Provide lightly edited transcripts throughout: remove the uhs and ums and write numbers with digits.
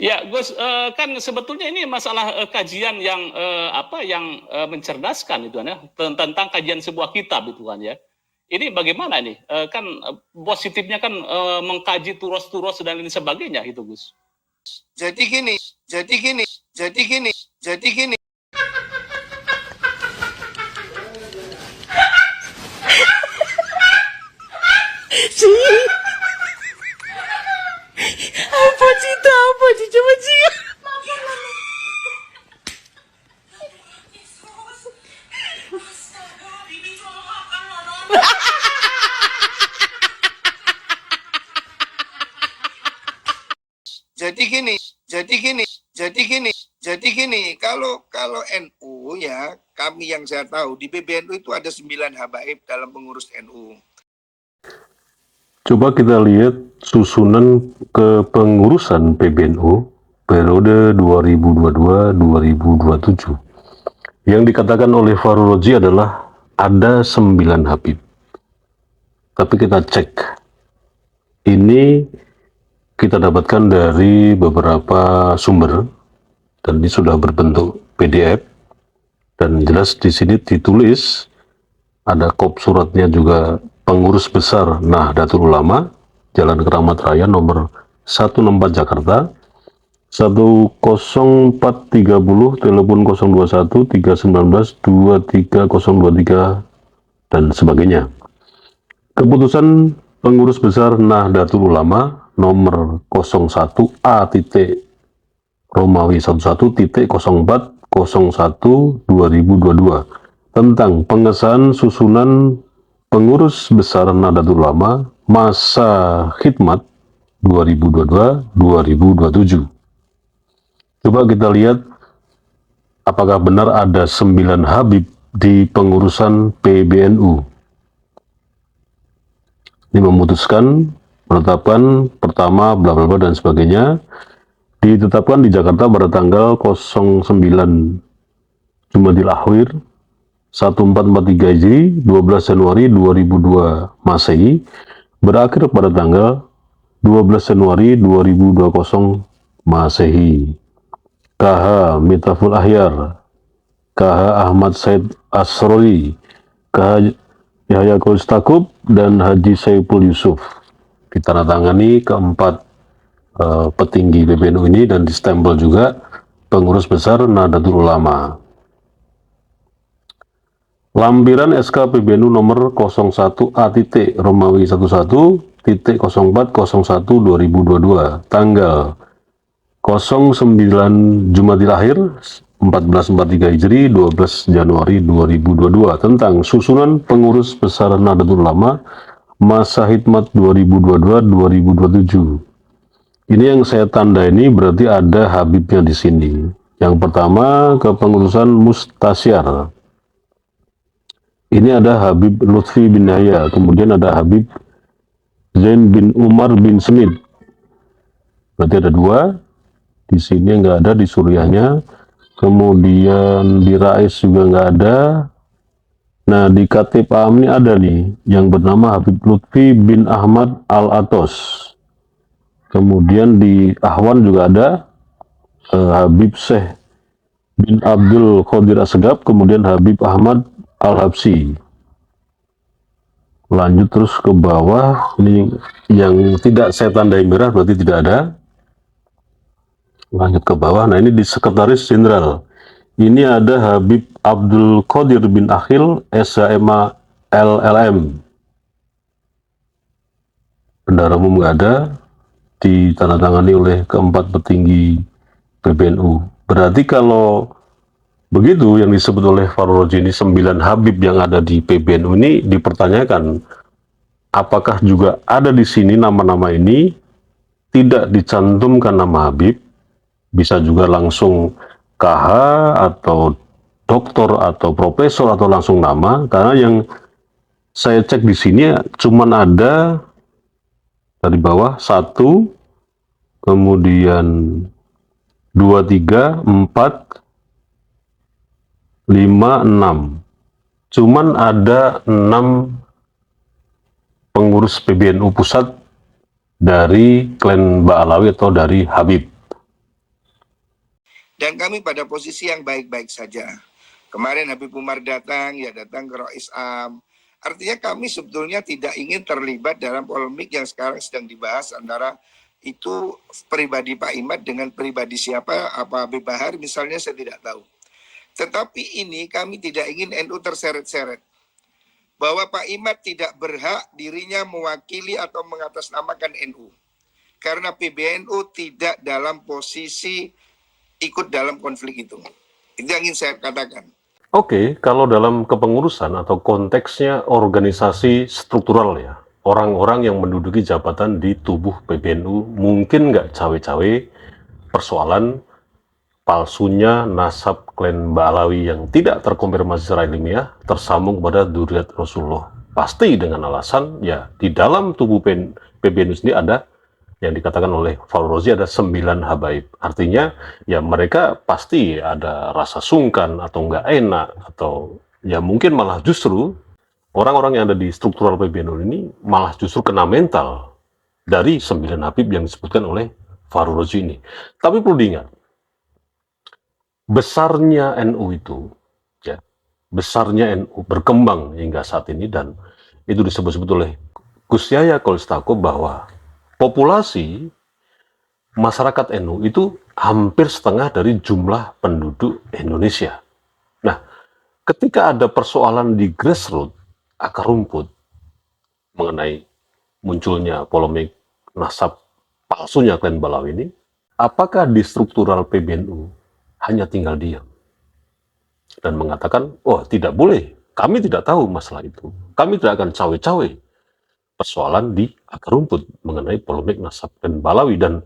Ya, Gus, kan sebetulnya ini masalah kajian yang mencerdaskan itu kan ya, tentang kajian sebuah kitab itu kan ya. Ini bagaimana nih? Kan positifnya kan mengkaji turos-turos dan lain sebagainya itu, Gus. Jadi gini, jadi gini, jadi gini, jadi gini. Apa cerita apa sih? Coba sih. Jadi gini, jadi gini, jadi gini, jadi gini. Kalau NU ya, kami yang saya tahu di PBNU itu ada 9 habaib dalam pengurus NU. Coba kita lihat susunan kepengurusan PBNU periode 2022-2027. Yang dikatakan oleh Farul Roji adalah ada 9 habib. Tapi kita cek. Ini kita dapatkan dari beberapa sumber dan ini sudah berbentuk PDF dan jelas di sini ditulis ada kop suratnya juga pengurus besar Nahdlatul Ulama Jalan Keramat Raya nomor 164 Jakarta 10430 telepon 021 319 23023 dan sebagainya. Keputusan pengurus besar Nahdlatul Ulama nomor 01A titik Romawi 11.04/01/2022 tentang pengesahan susunan pengurus besar Nahdlatul Ulama masa khidmat 2022-2027. Coba kita lihat apakah benar ada 9 habib di pengurusan PBNU. Ini memutuskan penetapan pertama bla bla bla dan sebagainya ditetapkan di Jakarta pada tanggal 09 Jumadil Akhir 1443 Hijri 12 Januari 2002 Masehi berakhir pada tanggal 12 Januari 2020 Masehi. KH Mitaful Ahyar, KH Ahmad Said Asrori, KH Yahya Kolistakub dan Haji Saiful Yusuf. Ditandatangani keempat petinggi PBNU ini dan distempel juga pengurus besar Nahdlatul Ulama. Lampiran SK PBNU nomor 01A titik Romawi 11.04/01/2022 tanggal 09 Jumadil Akhir 1443 Hijri 12 Januari 2022 tentang susunan pengurus besar Nahdlatul Ulama masa khidmat 2022-2027. Ini yang saya tanda ini berarti ada habibnya di sini. Yang pertama kepengurusan Mustasyar. Ini ada Habib Lutfi bin Yahya, kemudian ada Habib Zain bin Umar bin Smith. Berarti ada 2. Di sini nggak ada di Suriahnya. Kemudian di Rais juga nggak ada. Nah di Katib Am ini ada nih yang bernama Habib Lutfi bin Ahmad Al-Atos. Kemudian di Ahwan juga ada Habib Syekh bin Abdul Qadir Asegaf, kemudian Habib Ahmad Al-Habsi. Lanjut terus ke bawah, ini yang tidak saya tandai merah berarti tidak ada. Lanjut ke bawah, nah ini di Sekretaris Jenderal. Ini ada Habib Abdul Qadir bin Akhil, SHMA LLM. Bendara umum nggak ada, ditandatangani oleh keempat petinggi PBNU. Berarti kalau begitu yang disebut oleh Farul Roji ini 9 habib yang ada di PBNU ini dipertanyakan apakah juga ada di sini nama-nama ini tidak dicantumkan nama habib, bisa juga langsung KH atau doktor atau profesor atau langsung nama, karena yang saya cek di sini cuman ada dari bawah 1, kemudian 2, 3, 4, 5, 6. Cuman ada 6 pengurus PBNU pusat dari klan Ba'alawi atau dari Habib. Dan kami pada posisi yang baik-baik saja. Kemarin Habib Umar datang, ya datang ke Rois Am. Artinya kami sebetulnya tidak ingin terlibat dalam polemik yang sekarang sedang dibahas antara itu pribadi Pak Imad dengan pribadi siapa, apa Habib Bahar misalnya, saya tidak tahu. Tetapi ini kami tidak ingin NU terseret-seret. Bahwa Pak Imad tidak berhak dirinya mewakili atau mengatasnamakan NU. Karena PBNU tidak dalam posisi ikut dalam konflik itu. Itu yang ingin saya katakan. Oke, kalau dalam kepengurusan atau konteksnya organisasi struktural ya, orang-orang yang menduduki jabatan di tubuh PBNU mungkin nggak cawe-cawe persoalan palsunya nasab klan Ba'alawi yang tidak terkonfirmasi secara ilmiah tersambung kepada Dzurriyyat Rasulullah. Pasti dengan alasan ya di dalam tubuh PBNU sendiri ada yang dikatakan oleh Farul Rozi ada 9 habaib. Artinya ya mereka pasti ada rasa sungkan atau nggak enak atau ya mungkin malah justru orang-orang yang ada di struktural PBNU ini malah justru kena mental dari 9 habib yang disebutkan oleh Farul Rozi ini. Tapi perlu diingat, besarnya NU itu, ya, besarnya NU berkembang hingga saat ini dan itu disebut-sebut oleh Gus Yahya Khalil bahwa populasi masyarakat NU itu hampir setengah dari jumlah penduduk Indonesia. Nah, ketika ada persoalan di grassroots, akar rumput, mengenai munculnya polemik nasab palsunya klan Ba'alawi ini, apakah di struktural PBNU hanya tinggal diam dan mengatakan, oh tidak boleh, kami tidak tahu masalah itu, kami tidak akan cawe-cawe persoalan di akar rumput mengenai polemik nasab klan Ba'alawi, dan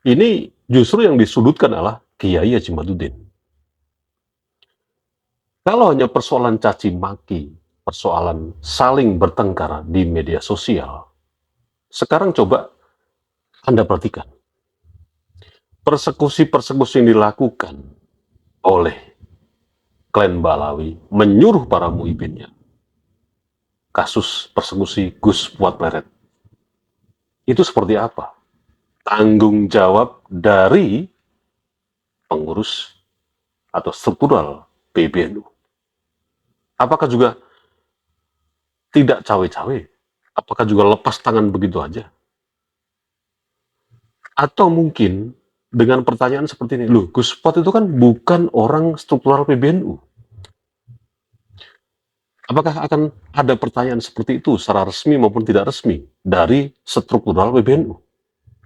ini justru yang disudutkan adalah Kiai Haji Imaduddin. Kalau hanya persoalan caci maki, persoalan saling bertengkar di media sosial, sekarang coba Anda perhatikan persekusi-persekusi yang dilakukan oleh klan Ba'alawi menyuruh para muibinnya. Kasus persekusi Gus Fuad Meret itu seperti apa? Tanggung jawab dari pengurus atau struktural PBNU. Apakah juga tidak cawe-cawe? Apakah juga lepas tangan begitu aja? Atau mungkin dengan pertanyaan seperti ini, loh Gus Fuad itu kan bukan orang struktural PBNU. Apakah akan ada pertanyaan seperti itu secara resmi maupun tidak resmi dari struktural PBNU?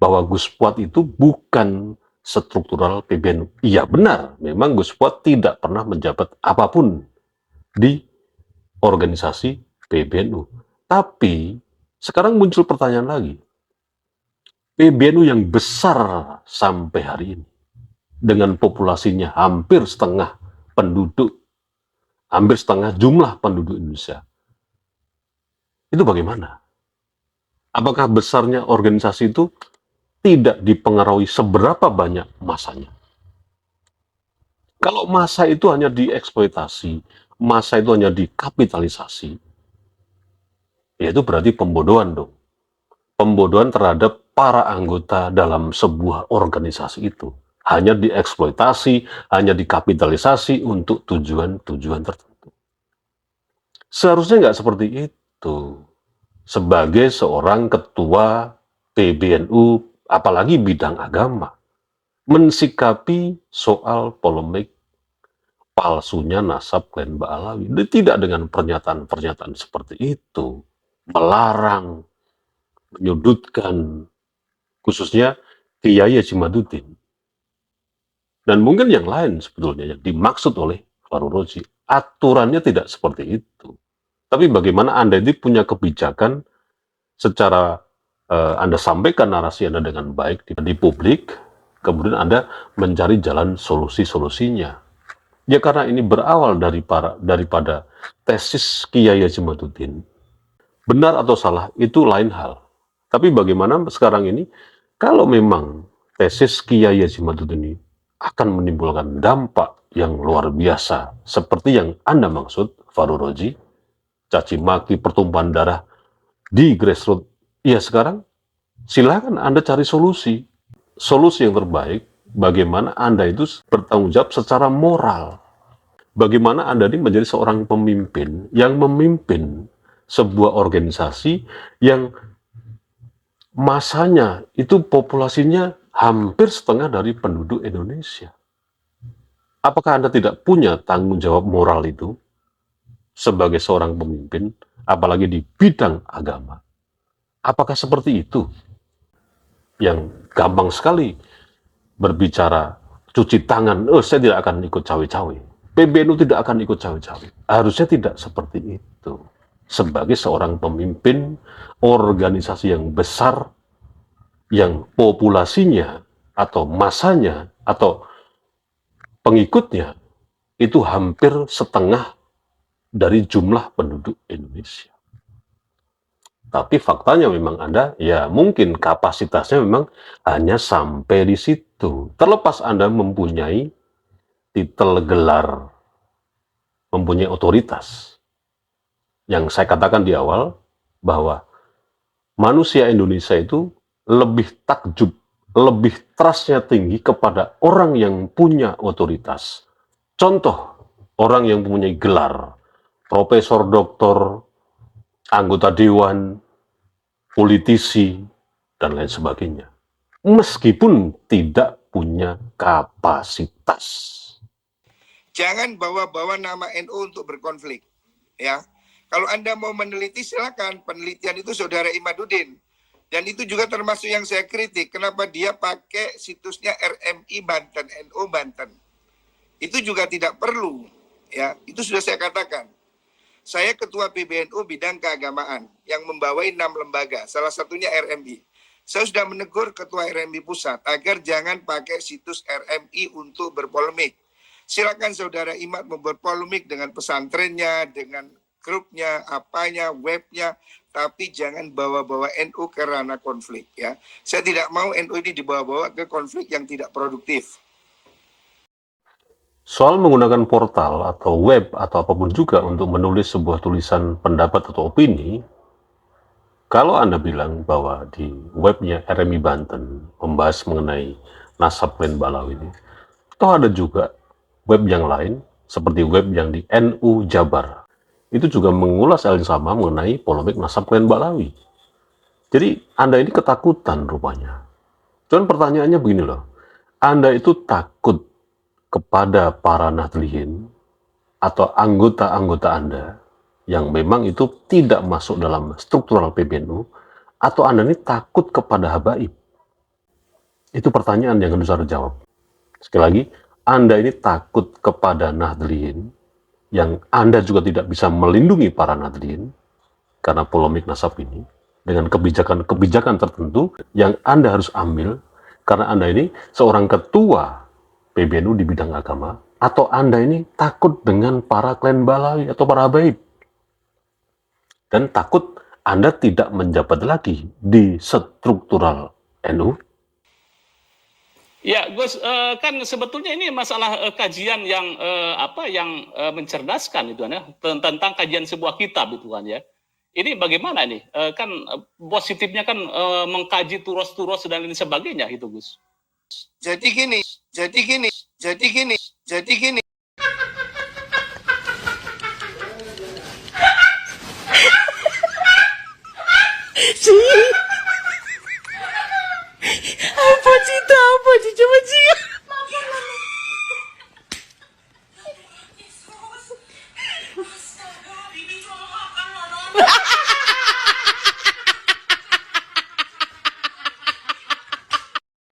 Bahwa Gus Fuad itu bukan struktural PBNU. Iya benar, memang Gus Fuad tidak pernah menjabat apapun di organisasi PBNU. Tapi sekarang muncul pertanyaan lagi. PBNU yang besar sampai hari ini, dengan populasinya hampir setengah penduduk, hampir setengah jumlah penduduk Indonesia, itu bagaimana? Apakah besarnya organisasi itu tidak dipengaruhi seberapa banyak masanya? Kalau masa itu hanya dieksploitasi, masa itu hanya dikapitalisasi, ya itu berarti pembodohan dong. Pembodohan terhadap para anggota dalam sebuah organisasi itu. Hanya dieksploitasi, hanya dikapitalisasi untuk tujuan-tujuan tertentu. Seharusnya nggak seperti itu. Sebagai seorang ketua PBNU, apalagi bidang agama, mensikapi soal polemik palsunya nasab klan Ba'alawi. Tidak dengan pernyataan-pernyataan seperti itu. Melarang, menyudutkan, khususnya Kiai Haji Imaduddin. Dan mungkin yang lain sebetulnya yang dimaksud oleh Farul Rozi. Aturannya tidak seperti itu. Tapi bagaimana Anda ini punya kebijakan secara Anda sampaikan narasi Anda dengan baik di publik, kemudian Anda mencari jalan solusi-solusinya. Ya karena ini berawal daripada tesis Kiai Haji Imaduddin. Benar atau salah itu lain hal. Tapi bagaimana sekarang ini kalau memang tesis Kiai Haji Imaduddin ini akan menimbulkan dampak yang luar biasa seperti yang Anda maksud, Farul Rozi, caci maki, pertumpahan darah di grassroots. Ya sekarang silakan Anda cari solusi yang terbaik bagaimana Anda itu bertanggung jawab secara moral. Bagaimana Anda ini menjadi seorang pemimpin yang memimpin sebuah organisasi yang masanya itu populasinya hampir setengah dari penduduk Indonesia. Apakah Anda tidak punya tanggung jawab moral itu sebagai seorang pemimpin, apalagi di bidang agama? Apakah seperti itu? Yang gampang sekali berbicara cuci tangan, saya tidak akan ikut cawe-cawe. PBNU tidak akan ikut cawe-cawe. Harusnya tidak seperti itu. Sebagai seorang pemimpin organisasi yang besar, yang populasinya atau masanya atau pengikutnya itu hampir setengah dari jumlah penduduk Indonesia. Tapi faktanya memang Anda, ya mungkin kapasitasnya memang hanya sampai di situ. Terlepas Anda mempunyai titel gelar, mempunyai otoritas. Yang saya katakan di awal, bahwa manusia Indonesia itu lebih takjub, lebih trustnya tinggi kepada orang yang punya otoritas. Contoh, orang yang mempunyai gelar, profesor, doktor, anggota dewan, politisi, dan lain sebagainya. Meskipun tidak punya kapasitas. Jangan bawa-bawa nama NU untuk berkonflik. Ya, kalau Anda mau meneliti silakan, penelitian itu Saudara Imaduddin. Dan itu juga termasuk yang saya kritik, kenapa dia pakai situsnya RMI Banten, NU Banten. Itu juga tidak perlu, ya. Itu sudah saya katakan. Saya ketua PBNU bidang keagamaan yang membawai 6 lembaga, salah satunya RMI. Saya sudah menegur ketua RMI pusat agar jangan pakai situs RMI untuk berpolemik. Silakan Saudara Imad membuat polemik dengan pesantrennya, dengan grupnya, apanya, webnya, tapi jangan bawa-bawa NU ke ranah konflik, ya. Saya tidak mau NU ini dibawa-bawa ke konflik yang tidak produktif. Soal menggunakan portal atau web atau apapun juga untuk menulis sebuah tulisan pendapat atau opini, kalau Anda bilang bahwa di webnya RMI Banten membahas mengenai nasab klan Balawi ini, toh ada juga web yang lain seperti web yang di NU Jabar. Itu juga mengulas hal yang sama mengenai polemik nasab klan Balawi. Jadi Anda ini ketakutan rupanya. Cuman pertanyaannya begini loh, Anda itu takut kepada para nahdliyin atau anggota-anggota Anda yang memang itu tidak masuk dalam struktural PBNU, atau Anda ini takut kepada habaib? Itu pertanyaan yang harus Anda jawab. Sekali lagi, Anda ini takut kepada nahdliyin yang Anda juga tidak bisa melindungi para nahdliyin karena polemik nasab ini dengan kebijakan-kebijakan tertentu yang Anda harus ambil karena Anda ini seorang ketua PBNU di bidang agama, atau Anda ini takut dengan para klan Balawi atau para habaib dan takut Anda tidak menjabat lagi di struktural NU? Ya, Gus, kan sebetulnya ini masalah kajian yang mencerdaskan itu kan ya, tentang kajian sebuah kitab itu kan ya. Ini bagaimana nih? Kan positifnya kan mengkaji turos-turos dan lain sebagainya itu, Gus. Jadi gini. Apa cita apa coba Cia? Astaga, bibi cuma makan loh.